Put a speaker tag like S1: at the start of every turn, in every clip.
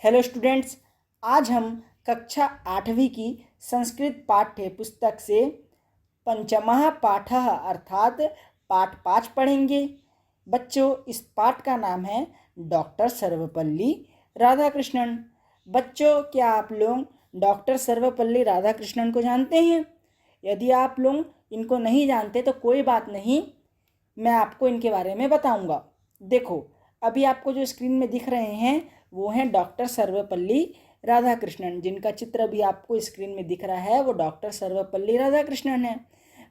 S1: Hello students, आज हम कक्षा 8वीं की संस्कृत पाठ्य पुस्तक से पंचमः पाठः अर्थात पाठ 5 पढ़ेंगे। बच्चों, इस पाठ का नाम है डॉक्टर सर्वपल्ली राधाकृष्णन। बच्चों, क्या आप लोग डॉक्टर सर्वपल्ली राधाकृष्णन को जानते हैं? यदि आप लोग इनको नहीं जानते तो कोई बात नहीं, मैं आपको इनके बारे में बताऊंगा। देखो, अभी आपको जो स्क्रीन में दिख रहे हैं वो हैं डॉक्टर सर्वपल्ली राधाकृष्णन, जिनका चित्र अभी आपको स्क्रीन में दिख रहा है वो डॉक्टर सर्वपल्ली राधाकृष्णन है।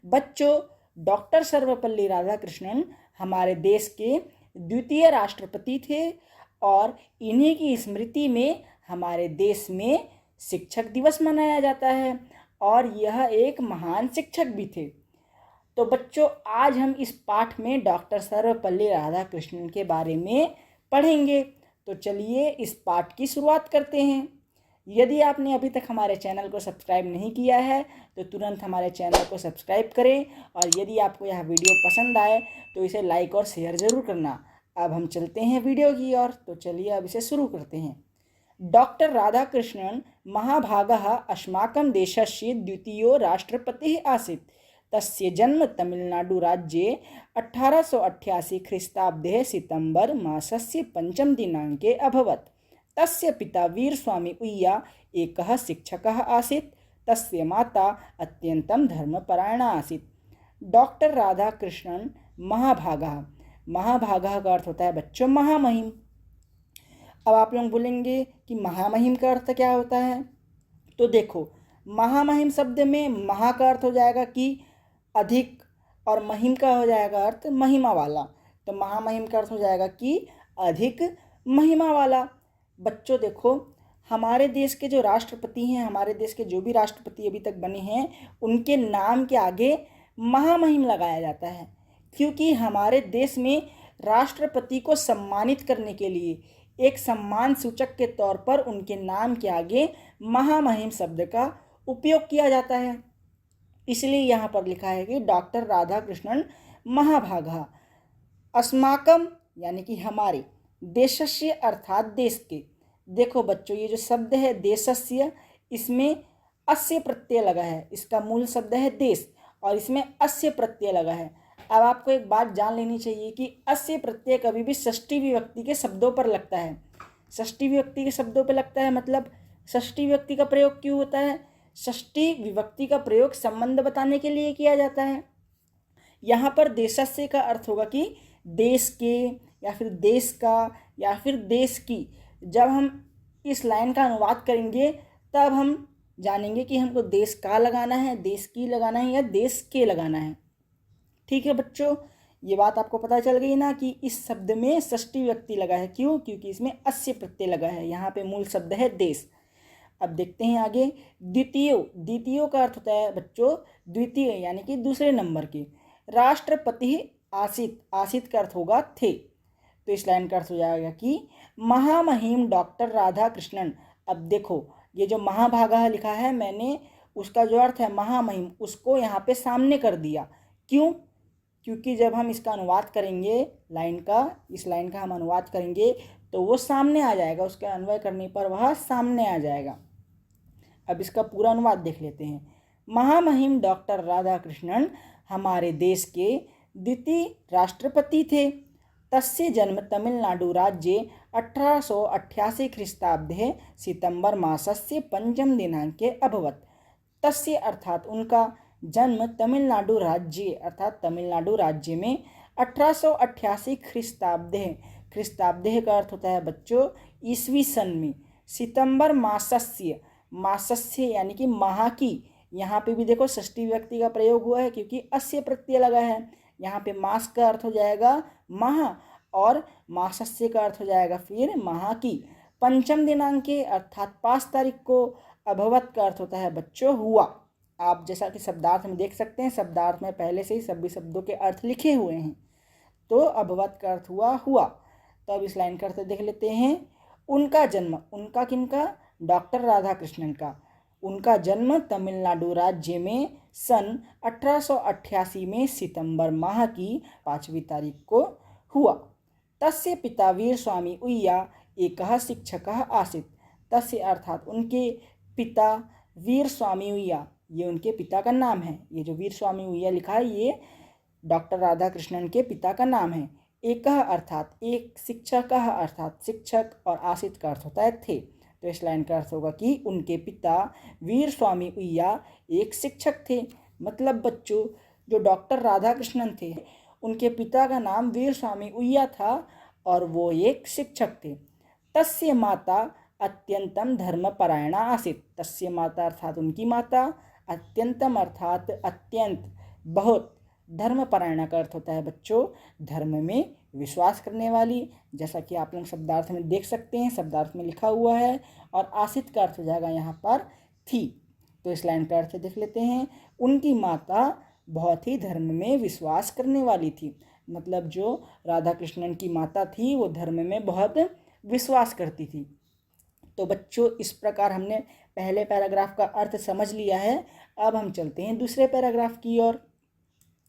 S1: बच्चों, डॉक्टर सर्वपल्ली राधाकृष्णन हमारे देश के द्वितीय राष्ट्रपति थे और इन्हीं की स्मृति में हमारे देश में शिक्षक दिवस मनाया जाता है और यह एक महान शिक्षक भी थे। तो बच्चों, आज हम इस पाठ में डॉक्टर सर्वपल्ली राधाकृष्णन के बारे में पढ़ेंगे। तो चलिए इस पाठ की शुरुआत करते हैं। यदि आपने अभी तक हमारे चैनल को सब्सक्राइब नहीं किया है तो तुरंत हमारे चैनल को सब्सक्राइब करें और यदि आपको यह वीडियो पसंद आए तो इसे लाइक और शेयर ज़रूर करना। अब हम चलते हैं वीडियो की ओर, तो चलिए अब इसे शुरू करते हैं। डॉक्टर राधाकृष्णन महाभागः अस्माकं देशस्य द्वितीयो राष्ट्रपतिः आसीत्। तस्य जन्म तमिलनाडुराज्ये 1888 ख्रीस्ताब्दे सितंबर मासस्य 5 दिनाङ्के अभवत्। तस्य पिता वीरस्वामी उय्या एकः शिक्षकः आसीत्। तस्य माता अत्यन्तं धर्मपरायणा आसीत्। डॉक्टर राधाकृष्णन महाभागः, महाभागः का अर्थ होता है बच्चों महामहिम। अब आप लोग बोलेंगे कि महामहिम का अर्थ क्या होता है? तो देखो, महामहिम शब्द में महा का अर्थ हो जाएगा कि अधिक और महिम का हो जाएगा अर्थ महिमा वाला। तो महामहिम का अर्थ हो जाएगा कि अधिक महिमा वाला। बच्चों देखो, हमारे देश के जो राष्ट्रपति हैं, हमारे देश के जो भी राष्ट्रपति अभी तक बने हैं, उनके नाम के आगे महामहिम लगाया जाता है, क्योंकि हमारे देश में राष्ट्रपति को सम्मानित करने के लिए एक सम्मान सूचक के तौर पर उनके नाम के आगे महामहिम शब्द का उपयोग किया जाता है। इसलिए यहाँ पर लिखा है कि डॉक्टर राधाकृष्णन महाभागः अस्माकं यानी कि हमारे, देशस्य अर्थात देश के। देखो बच्चों, ये जो शब्द है देशस्य, इसमें अस्य प्रत्यय लगा है। इसका मूल शब्द है देश और इसमें अस्य प्रत्यय लगा है। अब आपको एक बात जान लेनी चाहिए कि अस्य प्रत्यय कभी भी षष्ठी विभक्ति के शब्दों पर लगता है। षष्ठी विभक्ति के शब्दों पर लगता है मतलब षष्ठी विभक्ति का प्रयोग क्यों होता है? षष्ठी विभक्ति का प्रयोग संबंध बताने के लिए किया जाता है। यहाँ पर देशस्य का अर्थ होगा कि देश के या फिर देश का या फिर देश की। जब हम इस लाइन का अनुवाद करेंगे तब हम जानेंगे कि हमको देश का लगाना है, देश की लगाना है या देश के लगाना है। ठीक है बच्चों, ये बात आपको पता चल गई ना कि इस शब्द में षष्ठी विभक्ति लगा है। क्यों? क्योंकि इसमें अस्य प्रत्यय लगा है। यहाँ पे मूल शब्द है देश। अब देखते हैं आगे। द्वितीय, द्वितीय का अर्थ होता है बच्चों द्वितीय यानी कि दूसरे नंबर के। राष्ट्रपति आसित, आसित का अर्थ होगा थे। तो इस लाइन का अर्थ हो जाएगा कि महामहिम डॉक्टर राधाकृष्णन। अब देखो, ये जो महाभागः लिखा है मैंने, उसका जो अर्थ है महामहिम, उसको यहाँ पे सामने कर दिया। क्यों? क्योंकि जब हम इसका अनुवाद करेंगे लाइन का, इस लाइन का हम अनुवाद करेंगे तो वो सामने आ जाएगा, उसके अन्वय करने पर वह सामने आ जाएगा। अब इसका पूरा अनुवाद देख लेते हैं। महामहिम डॉक्टर राधाकृष्णन हमारे देश के द्वितीय राष्ट्रपति थे। तस्य जन्म तमिलनाडु राज्ये 1888 ख्रीस्ताब्दे सितंबर मासस्य 5 दिनांके अभवत्। तस्य अर्थात उनका जन्म तमिलनाडु राज्य अर्थात तमिलनाडु राज्य में 1888 ख्रीस्ताब्दे, ख्रीस्ताब्दे का अर्थ होता है बच्चों ईसवी सन में। सितंबर मासस्य, मासस्य यानी कि माह की। यहाँ पे भी देखो षष्ठी विभक्ति का प्रयोग हुआ है क्योंकि अस्य प्रत्यय लगा है। यहाँ पे मास का अर्थ हो जाएगा माह और मासस्य का अर्थ हो जाएगा फिर माह की। 5 दिनांके अर्थात 5 तारीख को। अभवत का अर्थ होता है बच्चों हुआ। आप जैसा कि शब्दार्थ में देख सकते हैं, शब्दार्थ में पहले से ही सभी शब्दों के अर्थ लिखे हुए हैं। तो अभवत का अर्थ हुआ हुआ। तो अब इस लाइन का अर्थ देख लेते हैं। उनका जन्म, उनका किनका? डॉक्टर राधाकृष्णन का। उनका जन्म तमिलनाडु राज्य में सन 1888 में सितंबर माह की 5वीं तारीख को हुआ। तस्य पिता वीरस्वामी उय्या एकः शिक्षकः आसीत्। तस्य अर्थात उनके पिता वीर स्वामी उय्या, ये उनके पिता का नाम है। ये जो वीर स्वामी उय्या लिखा है ये डॉक्टर राधा कृष्णन के पिता का नाम है। एकः अर्थात एक, शिक्षकः अर्थात शिक्षक, और आसित का अर्थ होता है थे। तो इस लाइन का अर्थ होगा कि उनके पिता वीर स्वामी उय्या एक शिक्षक थे। मतलब बच्चों जो डॉक्टर राधा कृष्णन थे उनके पिता का नाम वीर स्वामी उय्या था और वो एक शिक्षक थे। तस्य माता अत्यंतम धर्मपरायणा आसीत्। तस्य माता अर्थात उनकी माता, अत्यंतम अर्थात अत्यंत, बहुत, धर्मपरायणा का अर्थ होता है बच्चों धर्म में विश्वास करने वाली, जैसा कि आप लोग शब्दार्थ में देख सकते हैं, शब्दार्थ में लिखा हुआ है। और आसित का अर्थ हो जाएगा यहाँ पर थी। तो इस लाइन का अर्थ देख लेते हैं। उनकी माता बहुत ही धर्म में विश्वास करने वाली थी। मतलब जो राधा कृष्णन की माता थी वो धर्म में बहुत विश्वास करती थी। तो बच्चों इस प्रकार हमने पहले पैराग्राफ का अर्थ समझ लिया है। अब हम चलते हैं दूसरे पैराग्राफ की ओर।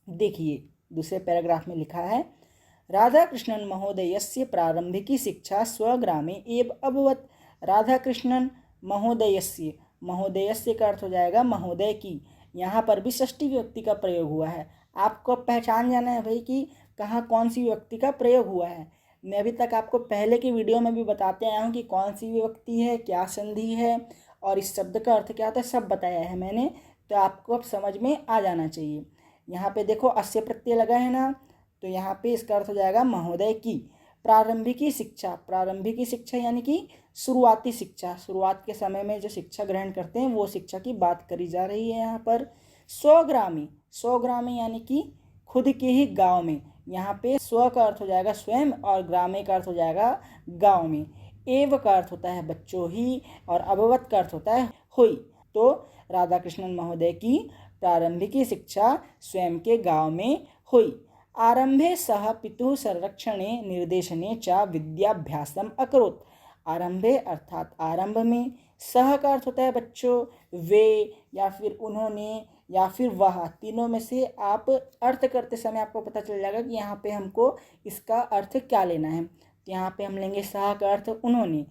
S1: देखिए दूसरे पैराग्राफ में लिखा है, राधा कृष्णन महोदयस्य प्रारंभिकी शिक्षा स्वग्रामे एव अभवत्। राधा कृष्णन महोदयस्य, महोदयस्य का अर्थ हो जाएगा महोदय की। यहाँ पर भी षष्ठी विभक्ति का प्रयोग हुआ है। आपको पहचान जाना है भाई कि कहाँ कौन सी विभक्ति का प्रयोग हुआ है। मैं अभी तक आपको पहले की वीडियो में भी बताते आया हूँ कि कौन सी विभक्ति है, क्या संधि है और इस शब्द का अर्थ क्या होता है, सब बताया है मैंने। तो आपको अब समझ में आ जाना चाहिए। यहाँ पे देखो अस्य प्रत्यय लगा है ना, तो यहाँ पे इसका अर्थ हो जाएगा महोदय की। प्रारंभिकी शिक्षा, प्रारंभिकी शिक्षा यानी कि शुरुआती शिक्षा, शुरुआत के समय में जो शिक्षा ग्रहण करते हैं वो शिक्षा की बात करी जा रही है यहाँ पर। स्वग्रामी, स्वग्रामी यानी कि खुद के ही गांव में। यहाँ पे स्व का अर्थ हो जाएगा स्वयं और ग्रामे का अर्थ हो जाएगा गांव में। एव का अर्थ होता है बच्चों ही और अभवत का अर्थ होता है हुई। तो राधा कृष्णन महोदय की प्रारंभिकी शिक्षा स्वयं के गांव में हुई। आरंभे सह पितुः संरक्षणे निर्देशने च विद्याभ्यासम अकरोत्। आरंभे अर्थात आरंभ में, सह का अर्थ होता है बच्चों वे या फिर उन्होंने या फिर वह, तीनों में से आप अर्थ करते समय आपको पता चल जाएगा कि यहाँ पे हमको इसका अर्थ क्या लेना है। तो यहाँ पे हम लेंगे सह का अर्थ उन्होंने।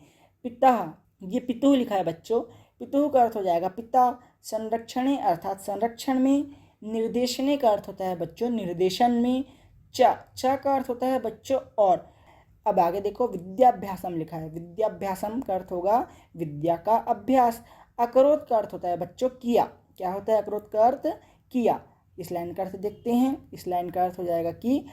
S1: पिता, ये पितुः लिखा है बच्चों, पितुः का अर्थ हो जाएगा पिता। संरक्षणे अर्थात संरक्षण में। निर्देशने का अर्थ होता है बच्चों निर्देशन में। च का अर्थ होता है बच्चों और। अब आगे देखो विद्याभ्यासम लिखा है, विद्याभ्यासम का अर्थ होगा विद्या का अभ्यास। अकरोत का अर्थ होता है बच्चों किया। क्या होता है अकरोत का अर्थ? किया। इस लाइन का अर्थ देखते हैं। इस लाइन का अर्थ हो जाएगा कि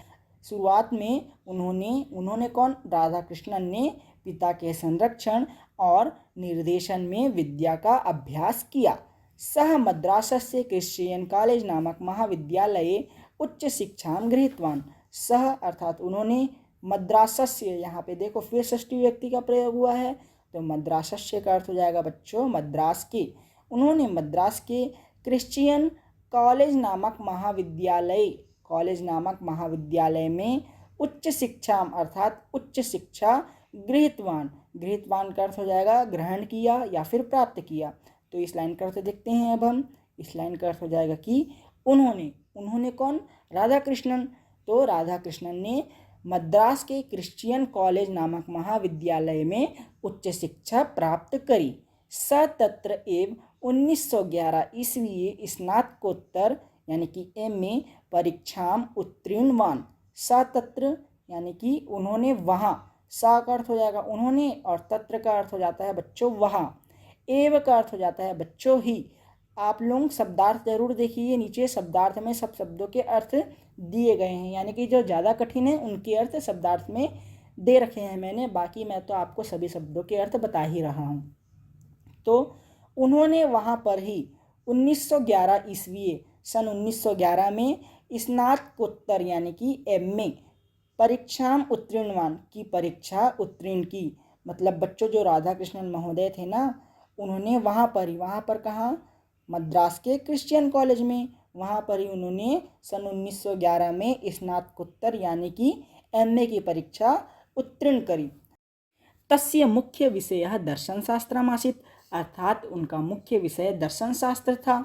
S1: शुरुआत में उन्होंने कौन? राधा कृष्णन ने पिता के संरक्षण और निर्देशन में विद्या का अभ्यास किया। सह मद्रासस्य क्रिश्चियन कॉलेज नामक महाविद्यालये उच्च शिक्षा गृहीतवान्। सह अर्थात उन्होंने, मद्रासस्य यहाँ पे देखो फिर षष्ठी व्यक्ति का प्रयोग हुआ है, तो मद्रासस्य का अर्थ हो जाएगा बच्चों मद्रास के। उन्होंने मद्रास के क्रिश्चियन कॉलेज नामक महाविद्यालय, कॉलेज नामक महाविद्यालय में उच्च शिक्षा अर्थात उच्च शिक्षा गृहीतवान। गृहीतवान का अर्थ हो जाएगा ग्रहण किया या फिर प्राप्त किया। तो इस लाइन का अर्थ देखते हैं अब हम। इस लाइन का अर्थ हो जाएगा कि उन्होंने कौन? राधा कृष्णन। तो राधा कृष्णन ने मद्रास के क्रिश्चियन कॉलेज नामक महाविद्यालय में उच्च शिक्षा प्राप्त करी। स तत्र एव 1911 ईस्वी स्नातकोत्तर यानी कि MA परीक्षाम उत्तीर्णवान। स तत्र यानी कि उन्होंने वहाँ, सा का अर्थ हो जाएगा उन्होंने और तत्र का अर्थ हो जाता है बच्चों वहाँ। एव का अर्थ हो जाता है बच्चों ही। आप लोग शब्दार्थ जरूर देखिए, नीचे शब्दार्थ में सब शब्दों के अर्थ दिए गए हैं, यानी कि जो ज़्यादा कठिन है उनके अर्थ शब्दार्थ में दे रखे हैं मैंने, बाकी मैं तो आपको सभी शब्दों के अर्थ बता ही रहा हूँ। तो उन्होंने वहाँ पर ही 1911 ईस्वी सन 1911 में स्नातकोत्तर यानी कि MA परीक्षाम उत्तीर्णवान की परीक्षा उत्तीर्ण की। मतलब बच्चों जो राधा कृष्णन महोदय थे ना, उन्होंने वहाँ पर कहाँ? मद्रास के क्रिश्चियन कॉलेज में, वहाँ पर ही उन्होंने सन 1911 में स्नातकोत्तर यानी कि MA की परीक्षा उत्तीर्ण करी। तस्य मुख्य विषयः दर्शनशास्त्रमासीत्, अर्थात उनका मुख्य विषय दर्शन शास्त्र था।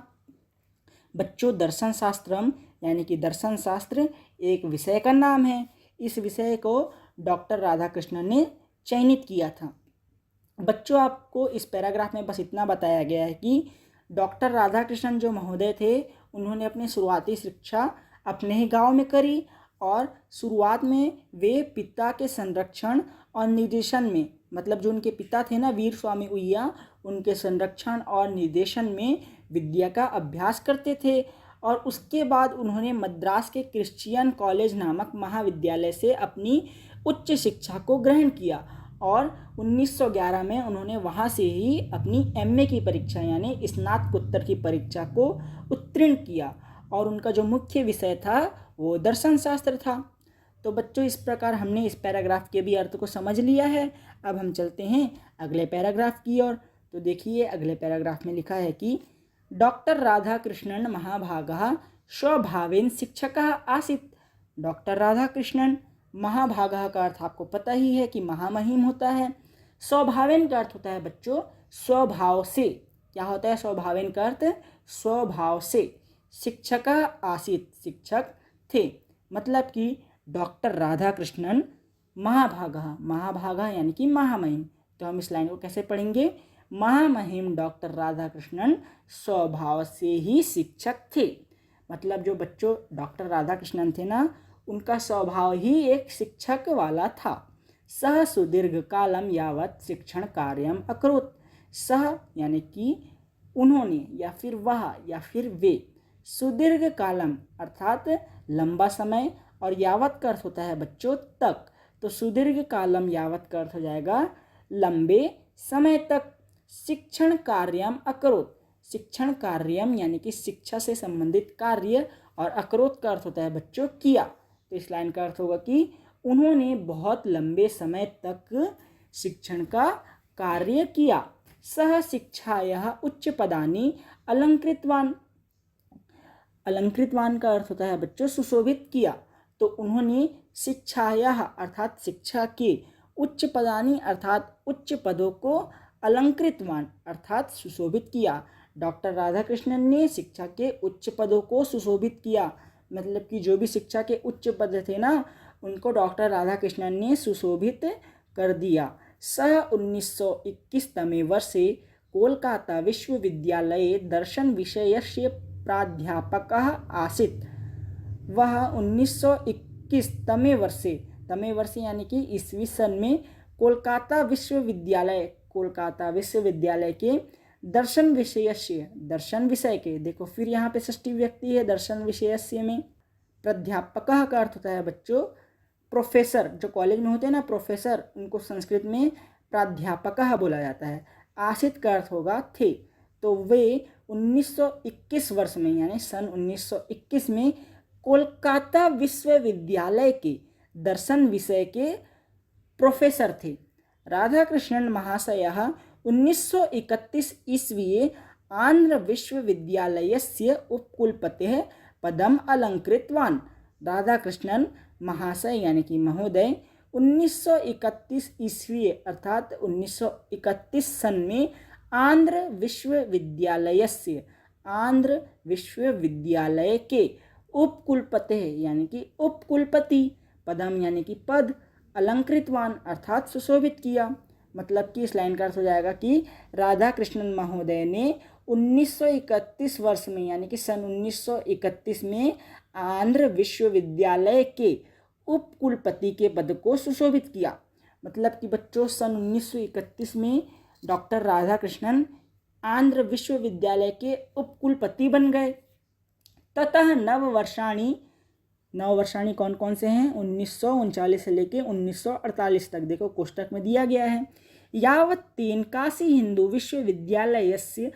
S1: बच्चों दर्शन शास्त्रम यानी कि दर्शन शास्त्र एक विषय का नाम है। इस विषय को डॉक्टर राधा कृष्णन ने चयनित किया था। बच्चों, आपको इस पैराग्राफ में बस इतना बताया गया है कि डॉक्टर राधाकृष्णन जो महोदय थे, उन्होंने अपनी शुरुआती शिक्षा अपने ही गांव में करी और शुरुआत में वे पिता के संरक्षण और निर्देशन में, मतलब जो उनके पिता थे ना वीर स्वामी उइया, उनके संरक्षण और निर्देशन में विद्या का अभ्यास करते थे। और उसके बाद उन्होंने मद्रास के क्रिश्चियन कॉलेज नामक महाविद्यालय से अपनी उच्च शिक्षा को ग्रहण किया और 1911 में उन्होंने वहाँ से ही अपनी एमए की परीक्षा यानी स्नातकोत्तर की परीक्षा को उत्तीर्ण किया और उनका जो मुख्य विषय था वो दर्शन शास्त्र था। तो बच्चों, इस प्रकार हमने इस पैराग्राफ के भी अर्थ को समझ लिया है। अब हम चलते हैं अगले पैराग्राफ की ओर। तो देखिए, अगले पैराग्राफ में लिखा है कि डॉक्टर राधाकृष्णन महाभागः स्वभावेन शिक्षकः आसीत्। डॉक्टर राधाकृष्णन, महाभागः का अर्थ आपको पता ही है कि महामहिम होता है। स्वभावेन का अर्थ होता है बच्चों स्वभाव से। क्या होता है स्वभावेन का अर्थ? स्वभाव से। शिक्षकः आसीत्, शिक्षक थे। मतलब कि डॉक्टर राधाकृष्णन महाभागः, महाभागः यानी कि महामहिम। तो हम इस लाइन को कैसे पढ़ेंगे? महामहिम डॉक्टर राधाकृष्णन स्वभाव से ही शिक्षक थे। मतलब जो बच्चों डॉक्टर राधाकृष्णन थे ना, उनका स्वभाव ही एक शिक्षक वाला था। सह सुदीर्घ कालम यावत शिक्षण कार्यम अकरोत्। सह यानी कि उन्होंने या फिर वह या फिर वे, सुदीर्घ कालम अर्थात लंबा समय, और यावत का अर्थ होता है बच्चों तक। तो सुदीर्घ कालम यावत का अर्थ हो जाएगा लंबे समय तक। शिक्षण कार्यम अकरोत्, शिक्षण कार्यम यानी कि शिक्षा से संबंधित कार्य, और अकरोत् का अर्थ होता है बच्चों किया। तो इस लाइन का अर्थ होगा कि उन्होंने बहुत लंबे समय तक शिक्षण का कार्य किया। सह शिक्षायाः उच्च पदानि अलंकृतवान। अलंकृतवान का अर्थ होता है बच्चों सुशोभित किया। तो उन्होंने शिक्षायाः अर्थात शिक्षा के, उच्च पदानि अर्थात उच्च पदों को, अलंकृतवान अर्थात सुशोभित किया। डॉक्टर राधाकृष्णन ने शिक्षा के उच्च पदों को सुशोभित किया। मतलब कि जो भी शिक्षा के उच्च पद थे ना, उनको डॉक्टर राधाकृष्णन ने सुशोभित कर दिया। सः 1921 तमे वर्षे कोलकाता विश्वविद्यालये दर्शन विषयस्य प्राध्यापकः आसीत्। वह 1921 तमे वर्षे यानी कि ईस्वी सन में कोलकाता विश्वविद्यालय के दर्शन विषय के, देखो फिर यहाँ पे षष्ठी व्यक्ति है दर्शन विषयस्य में। प्राध्यापकः का अर्थ होता है बच्चों प्रोफेसर। जो कॉलेज में होते हैं ना प्रोफेसर, उनको संस्कृत में प्राध्यापकः बोला जाता है। आसित का अर्थ होगा थे। तो वे 1921 वर्ष में यानी सन 1921 में कोलकाता विश्वविद्यालय के दर्शन विषय के प्रोफेसर थे। राधाकृष्णन महाशयः 1931 ईस्वीये आंध्र विश्वविद्यालयस्य उपकुलपतेः पदम अलंकृतवान्। राधाकृष्णन महाशय यानी कि महोदय 1931 ईस्वी अर्थात 1931 सन में आंध्र विश्वविद्यालय के उपकुलपतेः यानी कि उपकुलपति, पदम यानी कि पद, अलंकृतवान अर्थात सुशोभित किया। मतलब कि इस लाइन का अर्थ हो जाएगा कि राधा कृष्णन महोदय ने 1931 वर्ष में यानी कि सन 1931 में आंध्र विश्वविद्यालय के उपकुलपति के पद को सुशोभित किया। मतलब कि बच्चों सन 1931 में डॉक्टर राधा कृष्णन आंध्र विश्वविद्यालय के उपकुलपति बन गए। ततः नव वर्षाणी कौन कौन से हैं? 1939 से लेके 1948 तक, देखो कोष्टक में दिया गया है। यावत् तेन काशी हिंदू विश्वविद्यालयस्य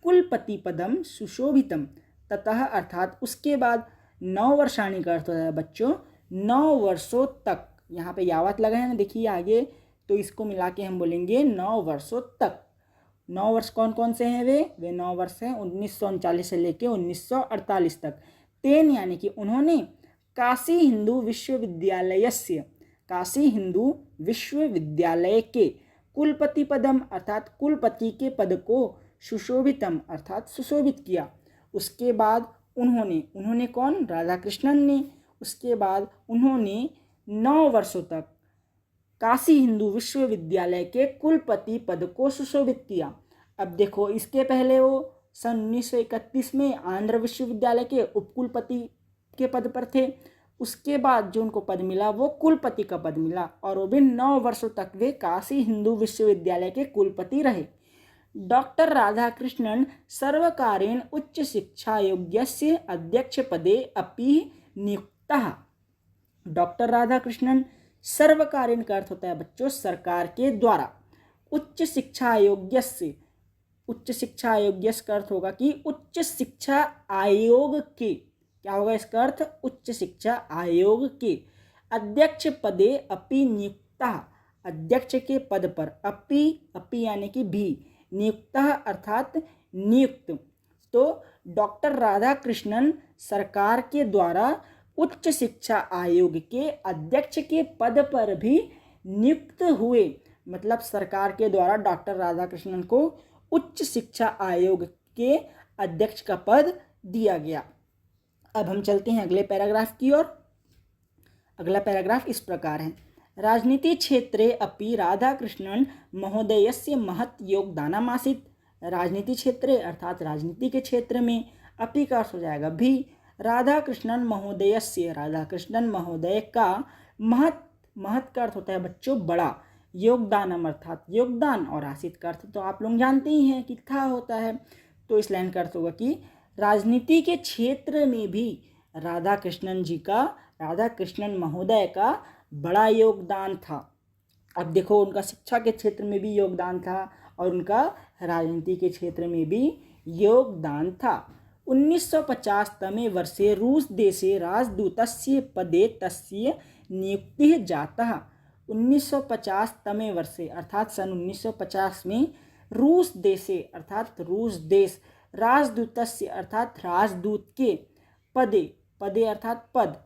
S1: कुलपति पदम सुशोभितम। ततः अर्थात उसके बाद 9 वर्षाणी का अर्थ होता है बच्चों 9 वर्षों तक। यहाँ पे यावत लगा है ना, देखिए आगे, तो इसको मिला के हम बोलेंगे 9 वर्षों तक। 9 वर्ष कौन कौन से हैं? वे 9 वर्ष हैं 1939 से लेके 1948 तक। तेन यानी कि उन्होंने काशी हिंदू विश्वविद्यालय के कुलपति पदम अर्थात कुलपति के पद को सुशोभितम अर्थात सुशोभित किया। उसके बाद उन्होंने कौन? राधा कृष्णन ने। उसके बाद उन्होंने 9 वर्षों तक काशी हिंदू विश्वविद्यालय के कुलपति पद को सुशोभित किया। अब देखो, इसके पहले वो सन 1931 में आंध्र विश्वविद्यालय के उपकुलपति के पद पर थे। उसके बाद जो उनको पद मिला वो कुलपति का पद मिला, और वो भी 9 वर्षों तक वे काशी हिंदू विश्वविद्यालय के कुलपति रहे। डॉक्टर राधाकृष्णन सर्वकारेण उच्च शिक्षायोग्यस्य अध्यक्षपदे अपि नियुक्तः। डॉक्टर राधाकृष्णन, सर्वकारीन का अर्थ होता है बच्चों सरकार के द्वारा, उच्च शिक्षा आयोग्य से, उच्च शिक्षा आयोग्य का अर्थ होगा कि उच्च शिक्षा आयोग के, क्या होगा इसका अर्थ, उच्च शिक्षा आयोग के अध्यक्ष पदे अपि नियुक्ता, अध्यक्ष के पद पर, अपि यानी कि भी, नियुक्ता अर्थात नियुक्त। तो डॉक्टर राधाकृष्णन सरकार के द्वारा उच्च शिक्षा आयोग के अध्यक्ष के पद पर भी नियुक्त हुए। मतलब सरकार के द्वारा डॉक्टर राधाकृष्णन को उच्च शिक्षा आयोग के अध्यक्ष का पद दिया गया। अब हम चलते हैं अगले पैराग्राफ की ओर। अगला पैराग्राफ इस प्रकार है, राजनीति क्षेत्रे अपि राधाकृष्णन महोदयस्य महत् योगदानमासीत्। राजनीति क्षेत्रे अर्थात राजनीति के क्षेत्र में, अपि का अर्थ हो जाएगा भी, राधाकृष्णन महोदयस्य, राधाकृष्णन महोदय का महत् का अर्थ होता है बच्चों बड़ा, योगदानम अर्थात योगदान, और आसित का अर्थ तो आप लोग जानते ही हैं कि था होता है। तो इस लाइन का अर्थ होगा कि राजनीति के क्षेत्र में भी राधाकृष्णन महोदय का बड़ा योगदान था। अब देखो, उनका शिक्षा के क्षेत्र में भी योगदान था और उनका राजनीति के क्षेत्र में भी योगदान था। 1950 तमे वर्षे रूस देशे राजदूतस्य पदे तस्य नियुक्तिः जातः। 1950 तमे वर्षे अर्थात सन 1950 में रूस देशे अर्थात रूस देश, राजदूतस्य अर्थात राजदूत के, पदे अर्थात पद,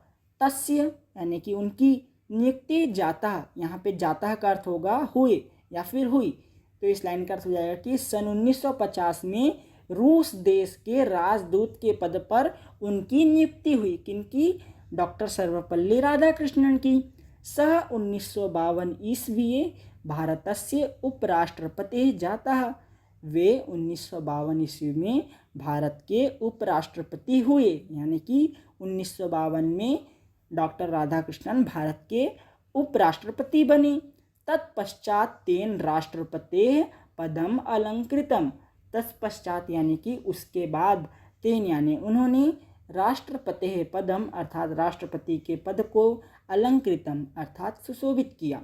S1: तस्य यानी कि उनकी, नियुक्ति जाता, यहाँ पे जाता का अर्थ होगा हुए या फिर हुई। तो इस लाइन का अर्थ हो जाएगा कि सन 1950 में रूस देश के राजदूत के पद पर उनकी नियुक्ति हुई। किनकी? डॉक्टर सर्वपल्ली राधाकृष्णन की। सः 1952 ईस्वीये भारतस्य उपराष्ट्रपति जातः। वे 1952 ईस्वी में भारत के उपराष्ट्रपति हुए, यानी कि 1952 में डॉक्टर राधाकृष्णन भारत के उपराष्ट्रपति बने। तत्पश्चात तेन राष्ट्रपतेः पदम अलंकृतम। तत्पश्चात यानी कि उसके बाद, तेन यानी उन्होंने, राष्ट्रपतेः पदम अर्थात राष्ट्रपति के पद को, अलंकृतम अर्थात सुशोभित किया।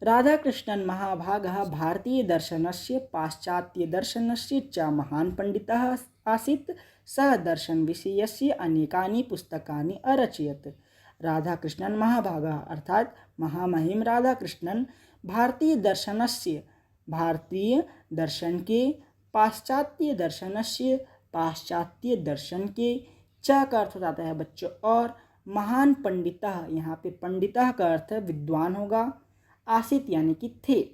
S1: राधाकृष्णन महाभागः भारतीय दर्शनस्य पाश्चात्य दर्शनस्य च महान् पंडितः आसीत्। सः दर्शन विषयस्य अनेकानि पुस्तकानि अरचयत्। राधाकृष्णन महाभागः अर्थात महामहिम राधाकृष्णन भारतीय दर्शनस्य, भारतीय दर्शन के, पाश्चात्य दर्शनस्य पाश्चात्य दर्शन के, च का अर्थ होता है बच्चों और, महान पंडितः, यहाँ पे पंडितः का अर्थ विद्वान होगा, आसित यानी कि थे।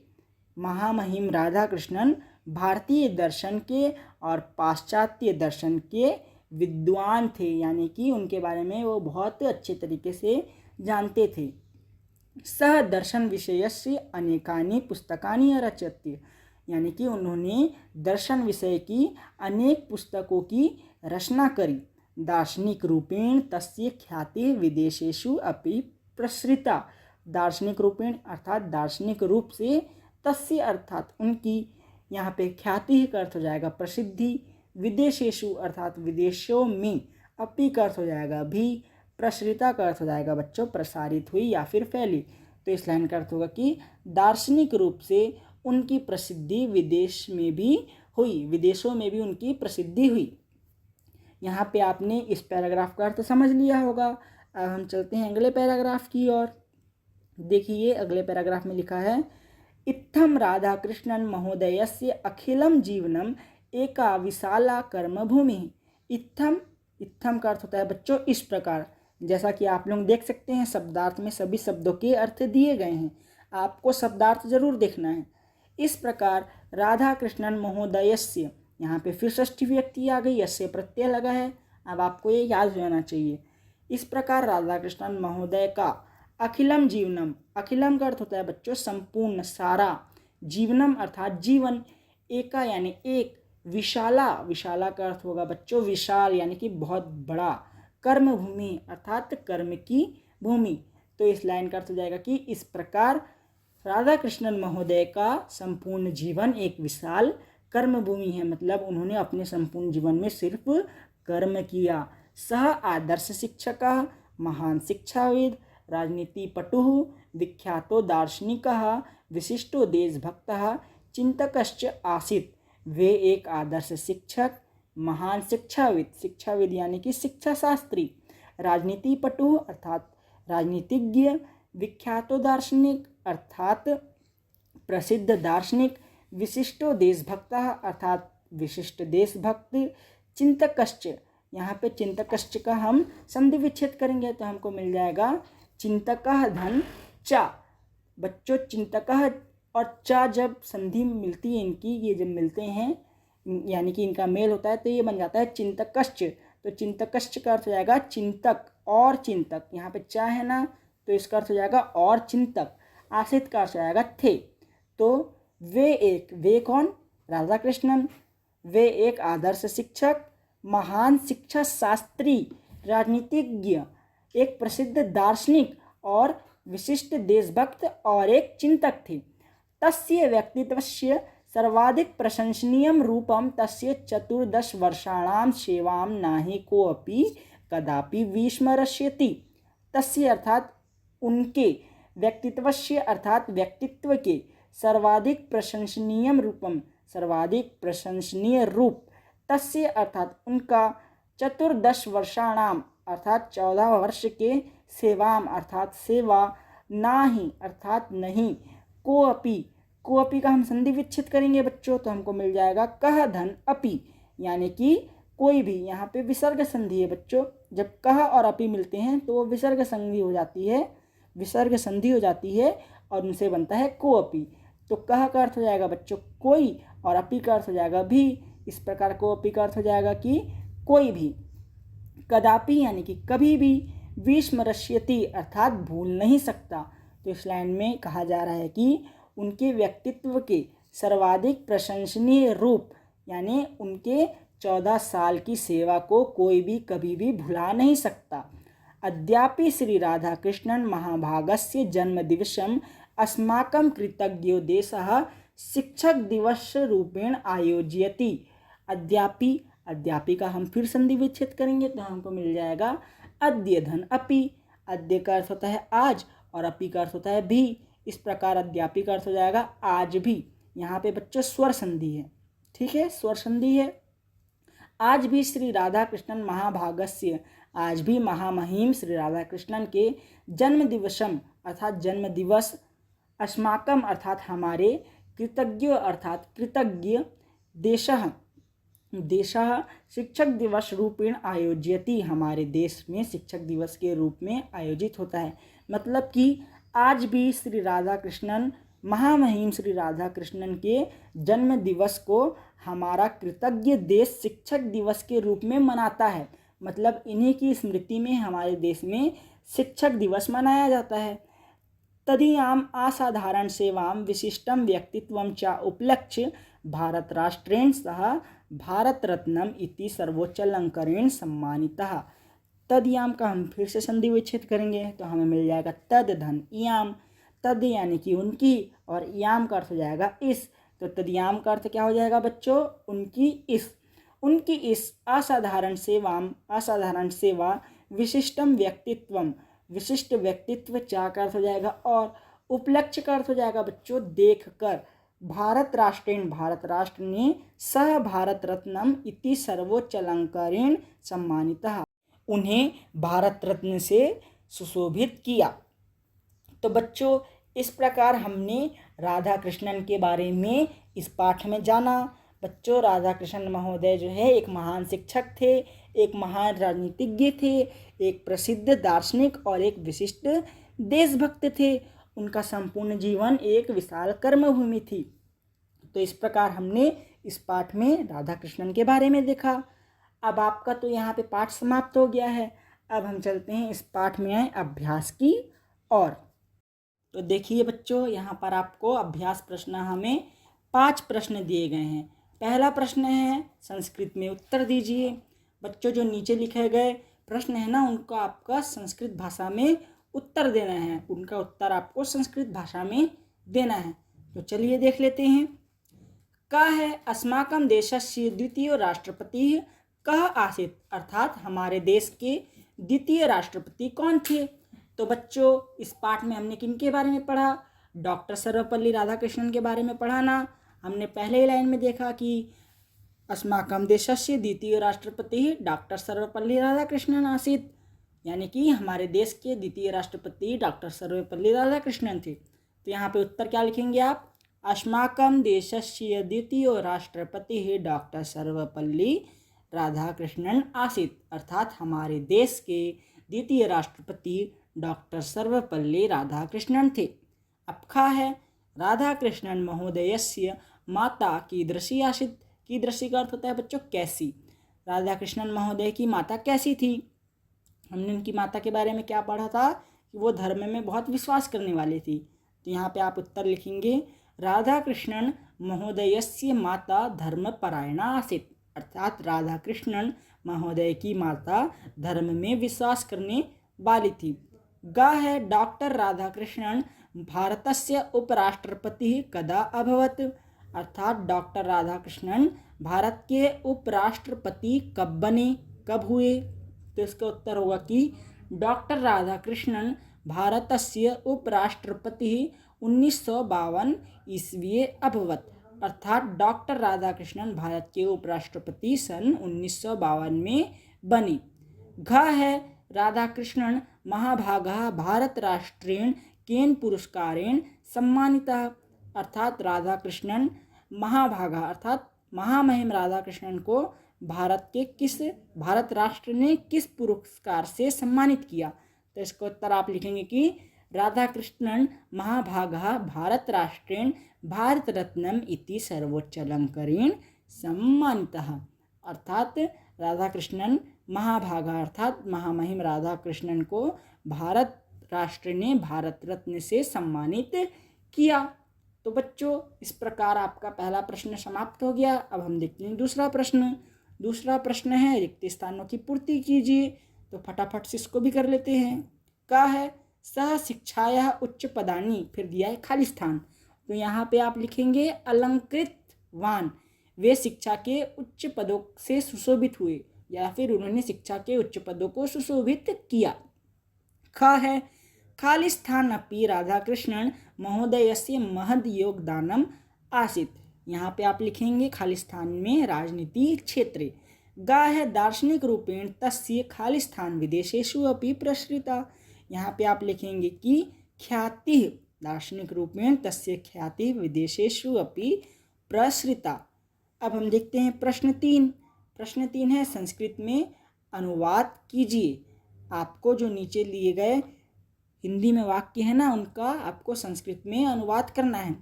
S1: महामहिम राधाकृष्णन भारतीय दर्शन के और पाश्चात्य दर्शन के विद्वान थे, यानी कि उनके बारे में वो बहुत अच्छे तरीके से जानते थे। सह दर्शन विषयस्य अनेकानि पुस्तकानि अरचयत्, यानी कि उन्होंने दर्शन विषय की अनेक पुस्तकों की रचना करी। दार्शनिक रूपेण तस्य ख्याति विदेशेषु अपि प्रसृता। दार्शनिक रूपेण अर्थात दार्शनिक रूप से, तस्य अर्थात उनकी, यहाँ पे ख्याति का अर्थ हो जाएगा प्रसिद्धि, विदेशेषु अर्थात विदेशों में, अपि का अर्थ हो जाएगा भी, प्रसृता का अर्थ हो जाएगा बच्चों प्रसारित हुई या फिर फैली। तो इस लाइन का अर्थ होगा कि दार्शनिक रूप से उनकी प्रसिद्धि विदेश में भी हुई, विदेशों में भी उनकी प्रसिद्धि हुई। यहाँ पे आपने इस पैराग्राफ का अर्थ समझ लिया होगा। अब हम चलते हैं अगले पैराग्राफ की ओर। देखिए अगले पैराग्राफ में लिखा है, इत्थम राधाकृष्णन महोदयस्य अखिलम जीवनम एका विशाला कर्मभूमि। इत्थम का अर्थ होता है बच्चों इस प्रकार। जैसा कि आप लोग देख सकते हैं शब्दार्थ में सभी शब्दों के अर्थ दिए गए हैं, आपको शब्दार्थ जरूर देखना है। इस प्रकार राधाकृष्णन महोदयस्य, यहाँ पे फिर षष्ठी विभक्ति आ गई, यस्य प्रत्यय लगा है, अब आपको ये याद हो जाना चाहिए। इस प्रकार राधाकृष्णन महोदय का अखिलम जीवनम, अखिलम का अर्थ होता है बच्चों संपूर्ण, सारा। जीवनम अर्थात जीवन। एका यानी एक। विशाला, विशाला का अर्थ होगा बच्चों विशाल यानी कि बहुत बड़ा। कर्म भूमि अर्थात कर्म की भूमि। तो इस लाइन का अर्थ हो जाएगा कि इस प्रकार राधा कृष्णन महोदय का संपूर्ण जीवन एक विशाल कर्म भूमि है, मतलब उन्होंने अपने संपूर्ण जीवन में सिर्फ कर्म किया। सह आदर्श शिक्षक, महान शिक्षाविद, राजनीतिपटु, विख्यातो दार्शनिकः, विशिष्टो देशभक्तः, चिंतकश्च आसीत्। वे एक आदर्श शिक्षक, महान शिक्षाविद, शिक्षाविद यानी कि शिक्षा शास्त्री, राजनीतिपटु अर्थात राजनीतिज्ञ, विख्यातो दार्शनिक अर्थात प्रसिद्ध दार्शनिक, विशिष्टो देशभक्तः अर्थात विशिष्ट देशभक्त, चिंतकश्च, यहाँ पे चिंतकश्च का हम संधि विच्छेद करेंगे तो हमको मिल जाएगा चिंतकः धन चा। बच्चों चिंतकः और चा जब संधि मिलती है इनकी, ये जब मिलते हैं यानी कि इनका मेल होता है तो ये बन जाता है चिंतकश्च। तो चिंतकश्च का अर्थ हो जाएगा चिंतक और चिंतक, यहाँ पे चा है ना तो इसका अर्थ हो जाएगा और चिंतक। आश्रित का अर्थ हो जाएगा थे। तो वे एक, वे कौन? राधा कृष्णन। वे एक आदर्श शिक्षक, महान शिक्षा शास्त्री, राजनीतिज्ञ, एक प्रसिद्ध दार्शनिक और विशिष्ट देशभक्त और एक चिंतक थे। तस्य व्यक्तित्वस्य सर्वाधिक प्रशंसनीयं रूपं तस्य 14 वर्षाणां सेवां नाहि कोऽपि कदापि विस्मरष्यति। तस्य अर्थात उनके, व्यक्तित्वस्य अर्थात व्यक्तित्व के, सर्वाधिक प्रशंसनीय रूपम सर्वाधिक प्रशंसनीय रूप, तस्य अर्थात उनका, 14 वर्षाणाम अर्थात 14 वर्ष के, सेवाम अर्थात सेवा, नाही अर्थात नहीं, कोअपि, कोअपि का हम संधि विच्छेद करेंगे बच्चों तो हमको मिल जाएगा कह धन अपि, यानी कि कोई भी। यहाँ पे विसर्ग संधि है बच्चों, जब कह और अपि मिलते हैं तो वो विसर्ग संधि हो जाती है, विसर्ग संधि हो जाती है और उनसे बनता है कोअपि। तो कह का अर्थ हो जाएगा बच्चों कोई और अपि का अर्थ हो जाएगा भी। इस प्रकार कोअपि का अर्थ हो जाएगा कि कोई भी। कदापि यानी कि कभी भी, विस्मरष्यति अर्थात भूल नहीं सकता। तो इस लाइन में कहा जा रहा है कि उनके व्यक्तित्व के सर्वाधिक प्रशंसनीय रूप यानी उनके 14 साल की सेवा को कोई भी कभी भी भुला नहीं सकता। अद्यापि श्री राधा कृष्णन महाभागस्य जन्मदिवसम् अस्माकं कृतज्ञो देशः शिक्षक दिवस रूपेण आयोजयति। अद्यापि, अद्यापि का हम फिर संधि विच्छेद करेंगे तो हमको मिल जाएगा अद्य धन अपि। अद्य का अर्थ होता है आज और अपि का अर्थ होता है भी। इस प्रकार अद्यापि का अर्थ हो जाएगा आज भी। यहाँ पे बच्चों स्वर संधि है, ठीक है, स्वर संधि है। आज भी श्री राधा कृष्णन महाभागस्य, आज भी महामहिम श्री राधा कृष्णन के जन्म दिवसम अर्थात जन्म दिवस, अस्माकम अर्थात हमारे, कृतज्ञ अर्थात कृतज्ञ, देशः, देशः शिक्षक दिवस रूपेण आयोज्यति, हमारे देश में शिक्षक दिवस के रूप में आयोजित होता है। मतलब कि आज भी श्री राधा कृष्णन, महामहिम श्री राधा कृष्णन के जन्म दिवस को हमारा कृतज्ञ देश शिक्षक दिवस के रूप में मनाता है। मतलब इन्हीं की स्मृति में हमारे देश में शिक्षक दिवस मनाया जाता है। तदीयाम असाधारण सेवां विशिष्टं व्यक्तित्वं च उपलक्ष्य भारत राष्ट्रेण सह भारत रत्नम इति सर्वोच्चालंकरेण सम्मानितः। तदयाम का हम फिर से संधि विच्छेद करेंगे तो हमें मिल जाएगा तद धन इयाम। तद यानी कि उनकी और याम का अर्थ हो जाएगा इस। तो तदयाम का अर्थ क्या हो जाएगा बच्चों? उनकी इस, उनकी इस असाधारण सेवाम, असाधारण सेवा, विशिष्टम व्यक्तित्वम, विशिष्ट व्यक्तित्व, चा का अर्थ हो जाएगा और, उपलक्ष्य का अर्थ हो जाएगा बच्चों देख कर, भारत राष्ट्रेण, भारत राष्ट्र ने, सह भारत रत्नम इति सर्वोच्च अलंकारेण सम्मानितः, उन्हें भारत रत्न से सुशोभित किया। तो बच्चों इस प्रकार हमने राधा कृष्णन के बारे में इस पाठ में जाना। बच्चों राधा कृष्णन महोदय जो है एक महान शिक्षक थे, एक महान राजनीतिज्ञ थे, एक प्रसिद्ध दार्शनिक और एक विशिष्ट देशभक्त थे। उनका संपूर्ण जीवन एक विशाल कर्मभूमि थी। तो इस प्रकार हमने इस पाठ में राधा कृष्णन के बारे में देखा। अब आपका तो यहाँ पे पाठ समाप्त हो गया है। अब हम चलते हैं इस पाठ में आए अभ्यास की और। तो देखिए बच्चों, यहाँ पर आपको अभ्यास प्रश्न हमें 5 प्रश्न दिए गए हैं। पहला प्रश्न है संस्कृत में उत्तर दीजिए। बच्चों जो नीचे लिखे गए प्रश्न है ना, उनको आपका संस्कृत भाषा में उत्तर देना है, उनका उत्तर आपको संस्कृत भाषा में देना है। तो चलिए देख लेते हैं। कः है अस्माकं देशस्य द्वितीय राष्ट्रपति कः आसीत्, अर्थात हमारे देश के द्वितीय राष्ट्रपति कौन थे। तो बच्चों इस पाठ में हमने किनके बारे में पढ़ा? डॉक्टर सर्वपल्ली राधाकृष्णन के बारे में पढ़ा ना। हमने पहले ही लाइन में देखा कि अस्माकं देशस्य द्वितीय राष्ट्रपति डॉक्टर सर्वपल्ली राधाकृष्णन आसीत्, यानी कि हमारे देश के द्वितीय राष्ट्रपति डॉक्टर सर्वपल्ली राधाकृष्णन थे। तो यहाँ पे उत्तर क्या लिखेंगे आप? अस्माकं देशस्य द्वितीय राष्ट्रपति डॉक्टर सर्वपल्ली राधाकृष्णन आसीत्, अर्थात हमारे देश के द्वितीय राष्ट्रपति डॉक्टर सर्वपल्ली राधाकृष्णन थे। अब खा है राधाकृष्णन महोदयस्य माता कीदृशी आसीत्। कीदृशी का अर्थ होता है बच्चों कैसी। राधाकृष्णन महोदय की माता कैसी थी? हमने उनकी माता के बारे में क्या पढ़ा था कि वो धर्म में बहुत विश्वास करने वाली थी। तो यहाँ पे आप उत्तर लिखेंगे राधाकृष्णन महोदयस्य माता धर्मपरायणा आसीत्, अर्थात राधाकृष्णन महोदय की माता धर्म में विश्वास करने वाली थी। गा है डॉक्टर राधाकृष्णन भारतस्य उपराष्ट्रपति कदा अभवत्, अर्थात डॉक्टर राधाकृष्णन भारत के उपराष्ट्रपति कब बने, कब हुए। तो इसका उत्तर होगा कि डॉक्टर राधाकृष्णन भारतस्य उपराष्ट्रपति 1952 ईस्वी अभवत्, अर्थात डॉक्टर राधाकृष्णन भारत के उपराष्ट्रपति सन 1952 में बने। घ है राधाकृष्णन महाभागा भारत राष्ट्रेण केन पुरस्कारेण सम्मानितः, अर्थात राधाकृष्णन महाभागा अर्थात महामहिम राधाकृष्णन को भारत राष्ट्र ने किस पुरस्कार से सम्मानित किया। तो इसका उत्तर आप लिखेंगे कि राधाकृष्णन महाभागा भारत राष्ट्रेण भारत रत्नम इति सर्वोच्चालंकरेण सम्मानितः, अर्थात राधाकृष्णन महाभागा अर्थात महामहिम राधाकृष्णन को भारत राष्ट्र ने भारत रत्न से सम्मानित किया। तो बच्चों इस प्रकार आपका पहला प्रश्न समाप्त हो गया। अब हम देखते हैं दूसरा प्रश्न। दूसरा प्रश्न है रिक्त स्थानों की पूर्ति कीजिए। तो फटाफट से इसको भी कर लेते हैं। क्या है सह शिक्षाया उच्च पदानी, फिर दिया है खाली स्थान। तो यहाँ पे आप लिखेंगे अलंकृत वान, वे शिक्षा के उच्च पदों से सुशोभित हुए या फिर उन्होंने शिक्षा के उच्च पदों को सुशोभित किया। ख है खाली स्थान अपि राधाकृष्णन महोदयस्य महद योगदानम आसीत्, यहाँ पे आप लिखेंगे खाली स्थान में राजनीति क्षेत्रे। गा है दार्शनिक रूपेण तस्य खाली स्थान विदेशेषु अपि प्रसृता, यहाँ पे आप लिखेंगे कि ख्याति दार्शनिक रूपेण तस्य ख्याति विदेशेषु अपि प्रसृता। अब हम देखते हैं प्रश्न 3। प्रश्न 3 है संस्कृत में अनुवाद कीजिए। आपको जो नीचे लिए गए हिंदी में वाक्य है ना, उनका आपको संस्कृत में अनुवाद करना है।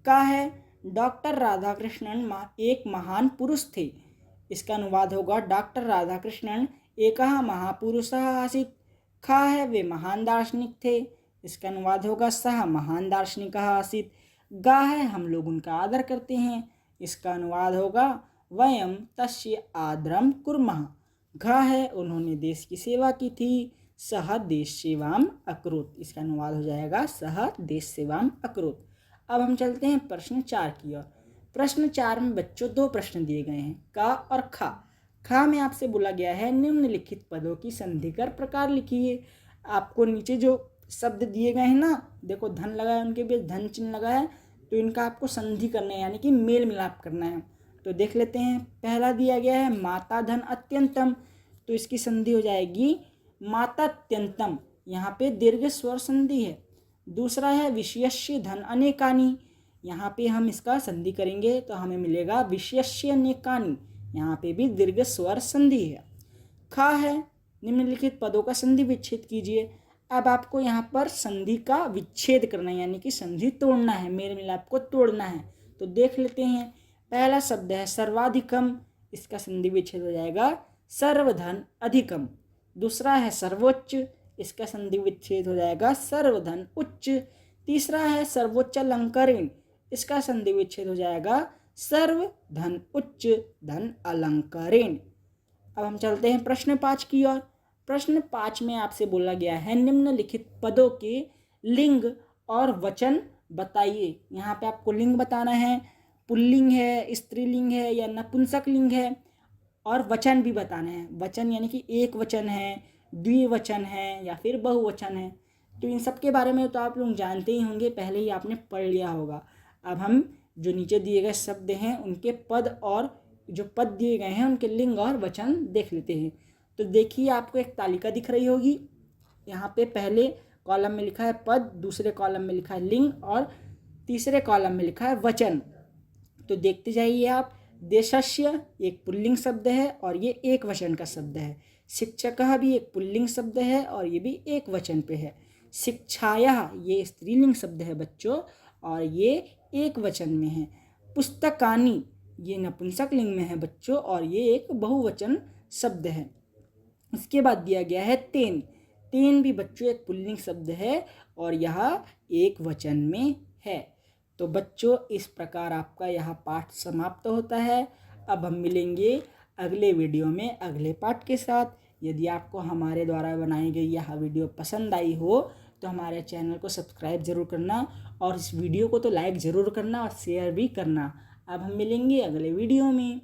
S1: का है डॉक्टर राधाकृष्णन एक महान पुरुष थे। इसका अनुवाद होगा डॉक्टर राधाकृष्णन एक महापुरुषः आसीत्। खा है वे महान दार्शनिक थे। इसका अनुवाद होगा सह महान दार्शनिकः आसीत्। गा है हम लोग उनका आदर करते हैं। इसका अनुवाद होगा वयम तस्य आदरम कुर्मः। घ है उन्होंने देश की सेवा की थी। सह देश सेवाम अकरोत्, इसका अनुवाद हो जाएगा सह देश सेवाम अकरोत्। अब हम चलते हैं प्रश्न 4 की ओर। प्रश्न 4 में बच्चों 2 प्रश्न दिए गए हैं, का और खा। खा में आपसे बोला गया है निम्नलिखित पदों की संधिकर प्रकार लिखिए। आपको नीचे जो शब्द दिए गए हैं ना, देखो धन लगा है, उनके बीच धन चिन्ह लगा है, तो इनका आपको संधि करना है, यानी कि मेल मिलाप करना है। तो देख लेते हैं। पहला दिया गया है माता धन अत्यंतम, तो इसकी संधि हो जाएगी मातात्यंतम, यहाँ पे दीर्घ स्वर संधि है। दूसरा है विषयस्य धन अनेकानि, यहाँ पे हम इसका संधि करेंगे तो हमें मिलेगा विषयस्य अनेकानि, यहाँ पे भी दीर्घ स्वर संधि है। खा है निम्नलिखित पदों का संधि विच्छेद कीजिए। अब आपको यहाँ पर संधि का विच्छेद करना है, यानी कि संधि तोड़ना है, मेल मिलाप को तोड़ना है। तो देख लेते हैं। पहला शब्द है सर्वाधिकम, इसका संधि विच्छेद हो जाएगा सर्वधन अधिकम। दूसरा है सर्वोच्च, इसका संधि विच्छेद हो जाएगा सर्वधन उच्च। तीसरा है सर्वोच्च अलंकरण, इसका संधि विच्छेद हो जाएगा सर्वधन उच्च धन अलंकरण। अब हम चलते हैं प्रश्न 5 की ओर। प्रश्न 5 में आपसे बोला गया है निम्नलिखित पदों के लिंग और वचन बताइए। यहाँ पे आपको लिंग बताना है, पुल्लिंग है, स्त्रीलिंग है या नपुंसक लिंग है, और वचन भी बताना है। वचन यानी कि एक वचन है, द्विवचन है या फिर बहुवचन है। तो इन सब के बारे में तो आप लोग जानते ही होंगे, पहले ही आपने पढ़ लिया होगा। अब हम जो नीचे दिए गए शब्द हैं उनके पद और जो पद दिए गए हैं उनके लिंग और वचन देख लेते हैं। तो देखिए आपको एक तालिका दिख रही होगी। यहाँ पे पहले कॉलम में लिखा है पद, दूसरे कॉलम में लिखा है लिंग और तीसरे कॉलम में लिखा है वचन। तो देखते जाइए आप। देशस्य एक पुल्लिंग शब्द है और ये एक वचन का शब्द है। शिक्षकः भी एक पुल्लिंग शब्द है और ये भी एक वचन पे है। शिक्षायाः ये स्त्रीलिंग शब्द है बच्चों और ये एक वचन में है। पुस्तकानि ये नपुंसक लिंग में है बच्चों और ये एक बहुवचन शब्द है। इसके बाद दिया गया है तेन। तेन भी बच्चों एक पुल्लिंग शब्द है और यह एक वचन में है। तो बच्चों इस प्रकार आपका यह पाठ समाप्त होता है। अब हम मिलेंगे अगले वीडियो में अगले पाठ के साथ। यदि आपको हमारे द्वारा बनाई गई यह वीडियो पसंद आई हो तो हमारे चैनल को सब्सक्राइब ज़रूर करना और इस वीडियो को तो लाइक ज़रूर करना और शेयर भी करना। अब हम मिलेंगे अगले वीडियो में।